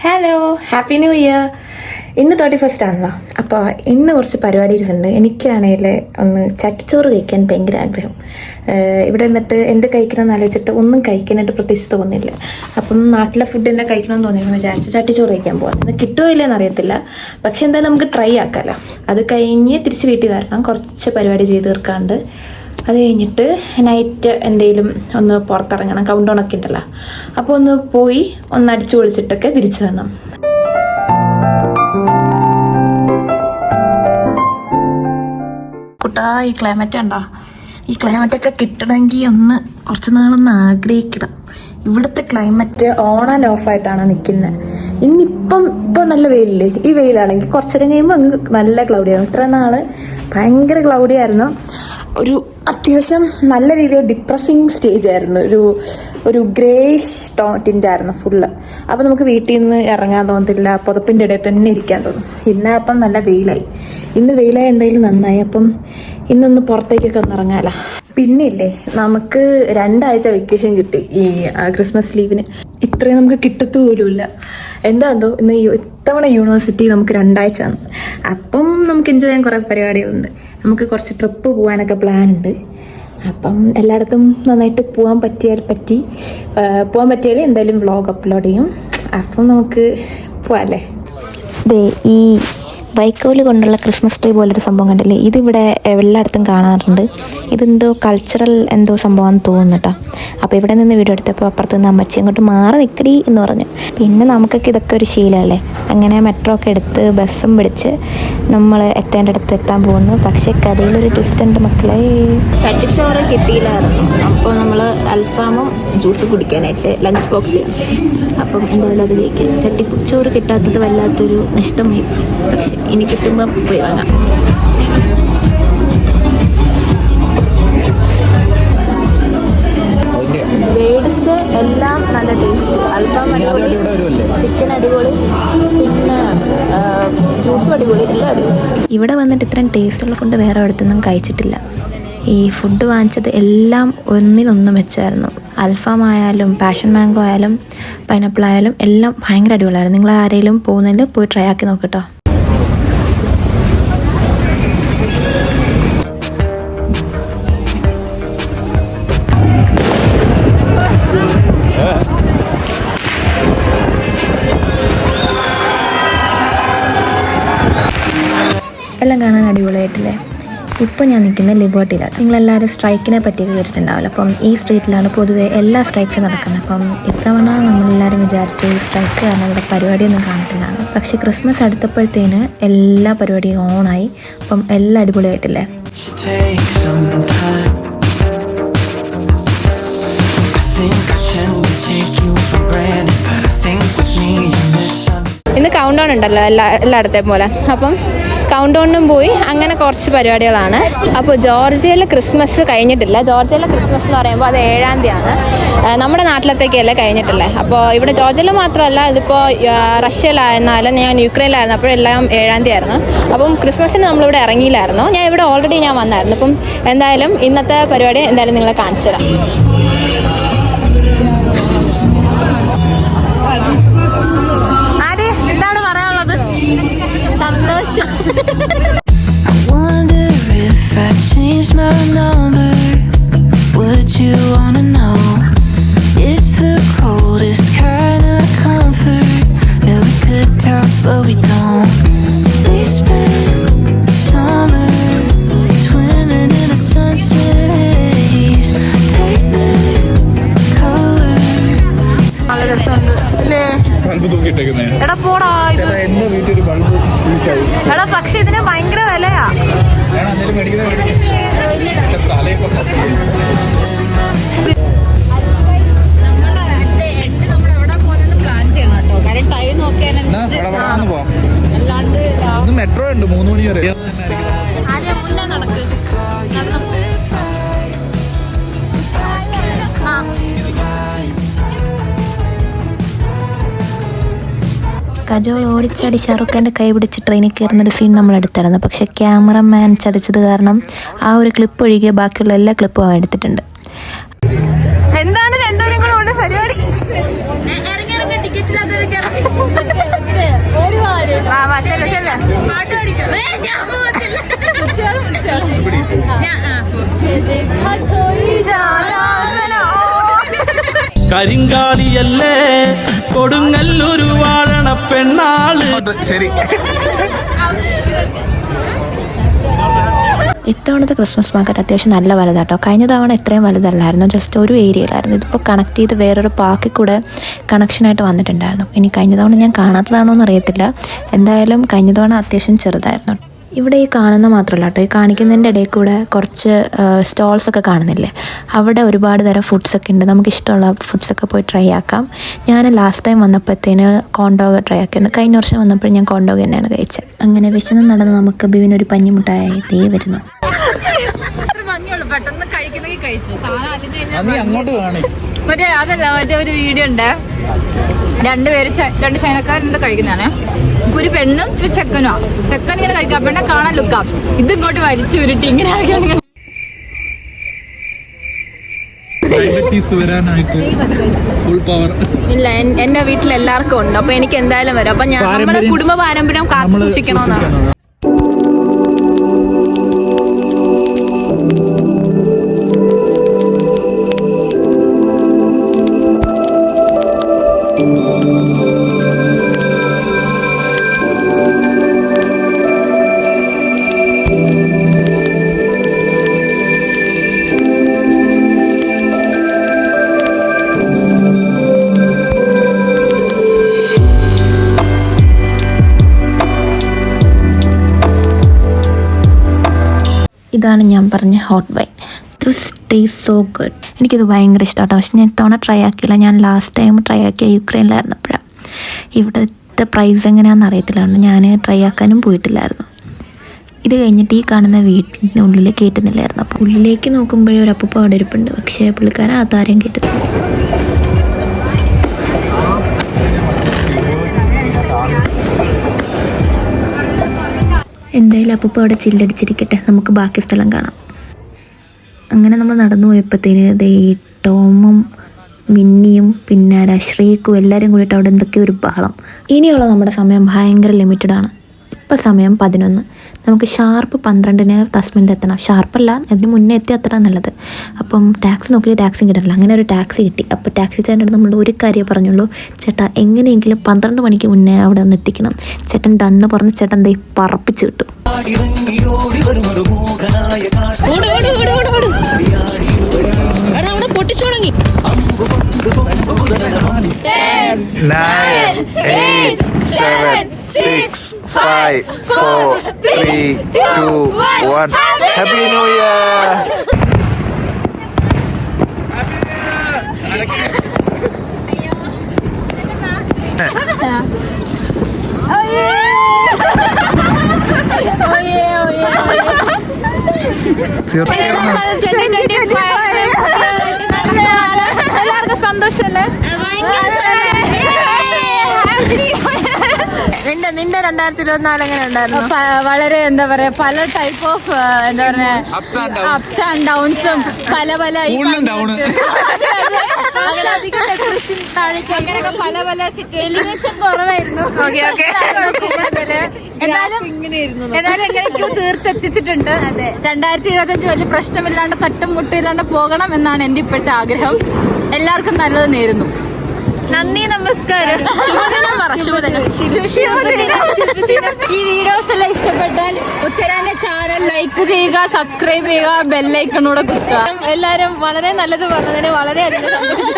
Hello, happy new year. ഇന്ന് 31 ആണല്ലോ. അപ്പോൾ ഇന്ന് കുറച്ച് പരിപാടീസ് ഉണ്ട്. എനിക്കാണെങ്കിൽ ഒന്ന് ചട്ടിച്ചോറ് കഴിക്കാൻ ഭയങ്കര ആഗ്രഹം. ഇവിടെ നിന്നിട്ട് എന്ത് കഴിക്കണമെന്ന് ആലോചിച്ചിട്ട് ഒന്നും കഴിക്കാനായിട്ട് പ്രത്യേകിച്ച് തോന്നുന്നില്ല. അപ്പം നാട്ടിലെ ഫുഡ് തന്നെ കഴിക്കണമെന്ന് തോന്നിയെന്ന് വിചാരിച്ച് ചട്ടിച്ചോറ് കഴിക്കാൻ പോകാം. ഇന്ന് കിട്ടുമോ ഇല്ലെന്ന് അറിയത്തില്ല, പക്ഷെ എന്തായാലും നമുക്ക് ട്രൈ ആക്കാമല്ലോ. അത് കഴിഞ്ഞ് തിരിച്ച് വീട്ടിൽ വരണം, കുറച്ച് പരിപാടി ചെയ്ത് തീർക്കാണ്ട്. അത് കഴിഞ്ഞിട്ട് നൈറ്റ് എന്തെങ്കിലും ഒന്ന് പുറത്തിറങ്ങണം, കൗണ്ട് ഡൗൺ ഒക്കെ ഉണ്ടല്ലോ. അപ്പോൾ ഒന്ന് പോയി ഒന്ന് അടിച്ചു പൊളിച്ചിട്ടൊക്കെ തിരിച്ചു വരണം. കുട്ടാ, ഈ ക്ലൈമറ്റ് ഉണ്ടോ? ഈ ക്ലൈമറ്റൊക്കെ കിട്ടണമെങ്കിൽ ഒന്ന് കുറച്ച് നാളൊന്ന് ആഗ്രഹിക്കണം. ഇവിടുത്തെ ക്ലൈമറ്റ് ഓൺ ആൻഡ് ഓഫ് ആയിട്ടാണ് നിൽക്കുന്നത്. ഇപ്പം നല്ല വെയിലില്ലേ? ഈ വെയിലാണെങ്കിൽ കുറച്ചേരം കഴിയുമ്പോൾ അങ്ങ് നല്ല ക്ലൗഡിയായിരുന്നു. ഇത്ര നാൾ ഭയങ്കര ക്ലൗഡിയായിരുന്നു. ഒരു അത്യാവശ്യം നല്ല രീതിയിൽ ഡിപ്രസിങ് സ്റ്റേജ് ആയിരുന്നു. ഒരു ഗ്രേഷ് ടിൻ്റായിരുന്നു ഫുള്ള്. അപ്പോൾ നമുക്ക് വീട്ടിൽ നിന്ന് ഇറങ്ങാൻ തോന്നത്തില്ല, പുതപ്പിൻ്റെ ഇടയിൽ തന്നെ ഇരിക്കാൻ തോന്നും. ഇന്ന് അപ്പം നല്ല വെയിലായി. ഇന്ന് വെയിലായി എന്തായാലും നന്നായി. അപ്പം ഇന്നൊന്ന് പുറത്തേക്കൊക്കെ ഒന്ന് ഇറങ്ങാമല്ലോ. പിന്നെ ഇല്ലേ, നമുക്ക് 2 ആഴ്ച വെക്കേഷൻ കിട്ടി ഈ ക്രിസ്മസ് ലീവിന്. ഇത്രയും നമുക്ക് കിട്ടത്തുപോലുമില്ല. എന്താണെന്തോ ഇന്ന് ഇത്തവണ യൂണിവേഴ്സിറ്റി നമുക്ക് 2 ആഴ്ച ആണ്. അപ്പം നമുക്ക് എൻജോയ് ചെയ്യാൻ കുറേ പരിപാടികളുണ്ട്. നമുക്ക് കുറച്ച് ട്രിപ്പ് പോകാനൊക്കെ പ്ലാൻ ഉണ്ട്. അപ്പം എല്ലായിടത്തും നന്നായിട്ട് പോകാൻ പറ്റിയാൽ എന്തായാലും വ്ളോഗ് അപ്ലോഡ് ചെയ്യും. അപ്പം നമുക്ക് പോവാല്ലേ. ഈ വൈക്കോല് കൊണ്ടുള്ള ക്രിസ്മസ് ട്രീ പോലൊരു സംഭവം കണ്ടില്ലേ? ഇതിവിടെ എല്ലായിടത്തും കാണാറുണ്ട്. ഇതെന്തോ കൾച്ചറൽ എന്തോ സംഭവമാണെന്ന് തോന്നുന്നു കേട്ടോ. അപ്പോൾ ഇവിടെ നിന്ന് വീഡിയോ എടുത്തപ്പോൾ അപ്പുറത്ത് നിന്ന് അമ്മച്ചി അങ്ങോട്ട് മാറി നിൽക്കടി എന്ന് പറഞ്ഞു. പിന്നെ നമുക്കൊക്കെ ഇതൊക്കെ ഒരു ശീലമല്ലേ. അങ്ങനെ മെട്രോ ഒക്കെ എടുത്ത് ബസ്സും പിടിച്ച് നമ്മൾ എത്തേണ്ടടുത്ത് എത്താൻ പോകുന്നു. പക്ഷേ കഥയിലൊരു ട്വിസ്റ്റ് ഉണ്ട് മക്കളെ. ചട്ടിച്ചോറ് കിട്ടിയില്ലായിരുന്നു. അപ്പോൾ നമ്മൾ അൽഫാമും ജ്യൂസ് കുടിക്കാനായിട്ട് ലഞ്ച് ബോക്സ്. അപ്പം എന്തായാലും അത് കഴിക്കാം. ചട്ടിച്ചോറ് കിട്ടാത്തത് വല്ലാത്തൊരു നഷ്ടമായി. പക്ഷെ ഇനി കിട്ടുമ്പം പോയി വാങ്ങാം. മേടിച്ച് എല്ലാം നല്ല ടേസ്റ്റ്. അൽഫാം അടിപൊളി, ചിക്കൻ അടിപൊളി, പിന്നെ ജ്യൂസും അടിപൊളി, എല്ലാം അടിപൊളി. ഇവിടെ വന്നിട്ട് ഇത്രയും ടേസ്റ്റുള്ള ഫുഡ് വേറെ അടുത്തൊന്നും കഴിച്ചിട്ടില്ല. ഈ ഫുഡ് വാങ്ങിച്ചത് എല്ലാം ഒന്നിനൊന്നും വെച്ചായിരുന്നു. അൽഫാം ആയാലും പാഷൻ മാംഗോ ആയാലും പൈനാപ്പിൾ ആയാലും എല്ലാം ഭയങ്കര അടിപൊളിയായിരുന്നു. നിങ്ങൾ ആരെങ്കിലും പോകുന്നതിൽ പോയി ട്രൈ ആക്കി നോക്കട്ടോ. എല്ലാം കാണാൻ അടിപൊളിയായിട്ടില്ലേ? ഇപ്പോൾ ഞാൻ നിൽക്കുന്ന ലിബർട്ടിയിലാണ്. നിങ്ങളെല്ലാവരും സ്ട്രൈക്കിനെ പറ്റിയൊക്കെ കേട്ടിട്ടുണ്ടാവില്ല. അപ്പം ഈ സ്ട്രീറ്റിലാണ് പൊതുവെ എല്ലാ സ്ട്രൈക്സും നടക്കുന്നത്. അപ്പം ഇത്തവണ നമ്മളെല്ലാവരും വിചാരിച്ചു ഈ സ്ട്രൈക്ക് കാരണം ഇവിടെ പരിപാടിയൊന്നും കാണത്തില്ലാണ്. പക്ഷേ ക്രിസ്മസ് അടുത്തപ്പോഴത്തേന് എല്ലാ പരിപാടിയും ഓണായി. അപ്പം എല്ലാം അടിപൊളിയായിട്ടില്ലേ? ഇന്ന് കൗണ്ട് ഡൗൺ ഉണ്ടല്ലോ എല്ലായിടത്തെ പോലെ. അപ്പം കൗണ്ട് ഡൗണിനും പോയി അങ്ങനെ കുറച്ച് പരിപാടികളാണ്. അപ്പോൾ ജോർജിയയിലെ ക്രിസ്മസ് കഴിഞ്ഞിട്ടില്ല. ജോർജിയയിലെ ക്രിസ്മസ് എന്ന് പറയുമ്പോൾ അത് 7-ാം തീയതിയാണ്. നമ്മുടെ നാട്ടിലത്തേക്കല്ലേ കഴിഞ്ഞിട്ടില്ലേ. അപ്പോൾ ഇവിടെ ജോർജിയയിൽ മാത്രമല്ല, ഇതിപ്പോൾ റഷ്യയിലായിരുന്നാലും ഞാൻ യുക്രൈനിലായിരുന്നു, അപ്പോഴെല്ലാം 7-ാം തീയതി ആയിരുന്നു. അപ്പം ക്രിസ്മസിന് നമ്മളിവിടെ ഇറങ്ങിയില്ലായിരുന്നു. ഞാൻ ഇവിടെ ഓൾറെഡി ഞാൻ വന്നായിരുന്നു. അപ്പം എന്തായാലും ഇന്നത്തെ പരിപാടി എന്തായാലും നിങ്ങളെ കാണിച്ചു തരാം. എന്താണ് പറയാനുള്ളത്? സന്തോഷം. എടാ പോടാ, എടാ പക്ഷെ ഇതിന് ഭയങ്കര വിലയാ. മെട്രോ ഉണ്ട് 3 മണി വരെ. മുന്നേ നടക്ക്. കജോൾ ഓടിച്ചാടി ഷാറുഖ് ഖാൻ്റെ കൈ പിടിച്ച് ട്രെയിനിൽ കയറുന്നൊരു സീൻ നമ്മൾ എടുത്തിരുന്നു. പക്ഷേ ക്യാമറമാൻ ചതിച്ചത് കാരണം ആ ഒരു ക്ലിപ്പ് ഒഴികെ ബാക്കിയുള്ള എല്ലാ ക്ലിപ്പും എടുത്തിട്ടുണ്ട്. എന്താണ് രണ്ടുപേരും കൂടെ പരിപാടി? ടിക്കറ്റ് പോവല്ലേ? പാട്ട് പഠിക്കാം. ഞാൻ പോകത്തില്ല. കരിങ്കാലിയല്ലേ കൊടുങ്ങല്ലൊരു വാഴണ പെണ്ണാള്. ശരി. ഇത്തവണത്തെ ക്രിസ്മസ് മാർക്കറ്റ് അത്യാവശ്യം നല്ല വലുതാട്ടോ. കഴിഞ്ഞ തവണ ഇത്രയും വലുതല്ലായിരുന്നു, ജസ്റ്റ് ഒരു ഏരിയയിലായിരുന്നു. ഇതിപ്പോൾ കണക്ട് ചെയ്ത് വേറൊരു പാർക്കിൽ കൂടെ കണക്ഷനായിട്ട് വന്നിട്ടുണ്ടായിരുന്നു. ഇനി കഴിഞ്ഞ തവണ ഞാൻ കാണാത്തതാണോ എന്ന് അറിയത്തില്ല. എന്തായാലും കഴിഞ്ഞ തവണ അത്യാവശ്യം ചെറുതായിരുന്നു. ഇവിടെ ഈ കാണുന്ന മാത്രമല്ല കേട്ടോ, ഈ കാണിക്കുന്നതിൻ്റെ ഇടയിൽ കൂടെ കുറച്ച് സ്റ്റോൾസൊക്കെ കാണുന്നില്ലേ, അവിടെ ഒരുപാട് തരം ഫുഡ്സൊക്കെ ഉണ്ട്. നമുക്ക് ഇഷ്ടമുള്ള ഫുഡ്സൊക്കെ പോയി ട്രൈ ആക്കാം. ഞാൻ ലാസ്റ്റ് ടൈം വന്നപ്പോഴത്തേന് കോണ്ടോഗ് ട്രൈ ആക്കിയിരുന്നു. കഴിഞ്ഞ വർഷം വന്നപ്പോൾ ഞാൻ കോണ്ടോഗ് തന്നെയാണ് കഴിച്ചത്. അങ്ങനെ വിശന്ന് നടന്ന് നമുക്ക് ബിവിനൊരു പഞ്ഞിമുട്ടായി തേ വരുന്നു. പെട്ടെന്ന് കഴിക്കണമെങ്കിൽ കഴിച്ചു. അങ്ങോട്ട് കാണേ മറ്റേ അതല്ല, മറ്റേ ഒരു വീഡിയോ ഉണ്ട്, രണ്ട് ചൈനക്കാരുണ്ട് കഴിക്കുന്നതാണ്. ഒരു പെണ്ണും ഒരു ചെക്കനുമാ. ചെക്കൻ ഇങ്ങനെ കഴിക്കാം, പെണ്ണെ കാണാൻ ലുക്കാം. ഇത് ഇങ്ങോട്ട് വലിച്ചു ഉരുട്ടി ഇങ്ങനെ ഇല്ല. എന്റെ വീട്ടിൽ എല്ലാവർക്കും ഉണ്ട്, അപ്പൊ എനിക്ക് എന്തായാലും വരും. അപ്പൊ ഞാൻ നമ്മുടെ കുടുംബ പാരമ്പര്യം കാത്തു സൂക്ഷിക്കണമെന്നാണ്. ഇതാണ് ഞാൻ പറഞ്ഞ hot wine. This taste so good. എനിക്കിത് ഭയങ്കര ഇഷ്ടമാട്ടോ. പക്ഷെ ഞാൻ ഇത്തവണ ട്രൈ ആക്കിയില്ല. ഞാൻ ലാസ്റ്റ് ടൈം ട്രൈ ആക്കിയ യുക്രൈനിലായിരുന്നപ്പോഴാണ്. ഇവിടുത്തെ പ്രൈസ് എങ്ങനെയാണെന്ന് അറിയത്തില്ല, ഞാൻ ട്രൈ ആക്കാനും പോയിട്ടില്ലായിരുന്നു. ഇത് കഴിഞ്ഞിട്ട് ഈ കാണുന്ന വീട്ടിൻ്റെ ഉള്ളിൽ കയറ്റുന്നില്ലായിരുന്നു. അപ്പോൾ ഉള്ളിലേക്ക് നോക്കുമ്പോഴേ ഒരു അപ്പൂപ്പ അവിടെ ഇരിപ്പുണ്ട്, പക്ഷേ പുള്ളിക്കാരൻ അതാരെയും കയറ്റുന്നില്ല. എന്തായാലും അപ്പൂപ്പ അവിടെ ചില്ലടിച്ചിരിക്കട്ടെ, നമുക്ക് ബാക്കി സ്ഥലം കാണാം. അങ്ങനെ നമ്മൾ നടന്നു പോയപ്പോഴത്തേന് ടോമും മിന്നിയും പിന്നെ ശ്രീക്കും എല്ലാവരും കൂടിയിട്ട് അവിടെ എന്തൊക്കെയോ ഒരു ബഹളം. ഇനിയുള്ള നമ്മുടെ സമയം ഭയങ്കര ലിമിറ്റഡാണ്. ഇപ്പം സമയം 11. നമുക്ക് ഷാർപ്പ് 12-ന് തസ്മിൻ്റെ എത്തണം. ഷാർപ്പല്ല, അതിന് മുന്നേ എത്തി അത്ര നല്ലത്. അപ്പം ടാക്സി നോക്കിയിട്ട് ടാക്സി കിട്ടില്ല. അങ്ങനെ ഒരു ടാക്സി കിട്ടി. അപ്പോൾ ടാക്സി ചേട്ടൻ്റെ അടുത്ത് നമ്മൾ ഒരു കാര്യം പറഞ്ഞുള്ളൂ, ചേട്ടാ എങ്ങനെയെങ്കിലും 12 മണിക്ക് മുന്നേ അവിടെ ഒന്ന് എത്തിക്കണം. ചേട്ടൻ ഡണ്ണ് പറഞ്ഞ് ചേട്ടൻ ദേ പറപ്പിച്ച് കിട്ടും. 9, 8, 7, 6, 5, 4, 3, 2, 1. Happy New Year! എല്ലാവർക്കും സന്തോഷല്ലേ? നിന്റെ 2024 എങ്ങനെ ഉണ്ടായിരുന്നു? വളരെ എന്താ പറയാ, പല ടൈപ്പ് ഓഫ് എന്താ പറയാ അപ്സ് ആൻഡ് ഡൗൺസും പല പല പല സിറ്റുവേഷൻ കുറവായിരുന്നു. എന്നാലും എങ്ങനെയൊക്കെയോ തീർത്തെത്തിച്ചിട്ടുണ്ട്. 2025 വലിയ പ്രശ്നമില്ലാണ്ട് തട്ടും മുട്ടില്ലാണ്ട് പോകണം എന്നാണ് എന്റെ ഇപ്പോഴത്തെ ആഗ്രഹം. എല്ലാവർക്കും നല്ലത് നേരുന്നു. നന്ദി, നമസ്കാരം. ഈ വീഡിയോസ് എല്ലാം ഇഷ്ടപ്പെട്ടാൽ ഉത്തരാന്റെ ചാനൽ ലൈക്ക് ചെയ്യുക, സബ്സ്ക്രൈബ് ചെയ്യുക, ബെല്ലൈക്കണൂടെ കുത്തുക. എല്ലാരും വളരെ നല്ലത് പറഞ്ഞതിന് വളരെയധികം സന്തോഷം.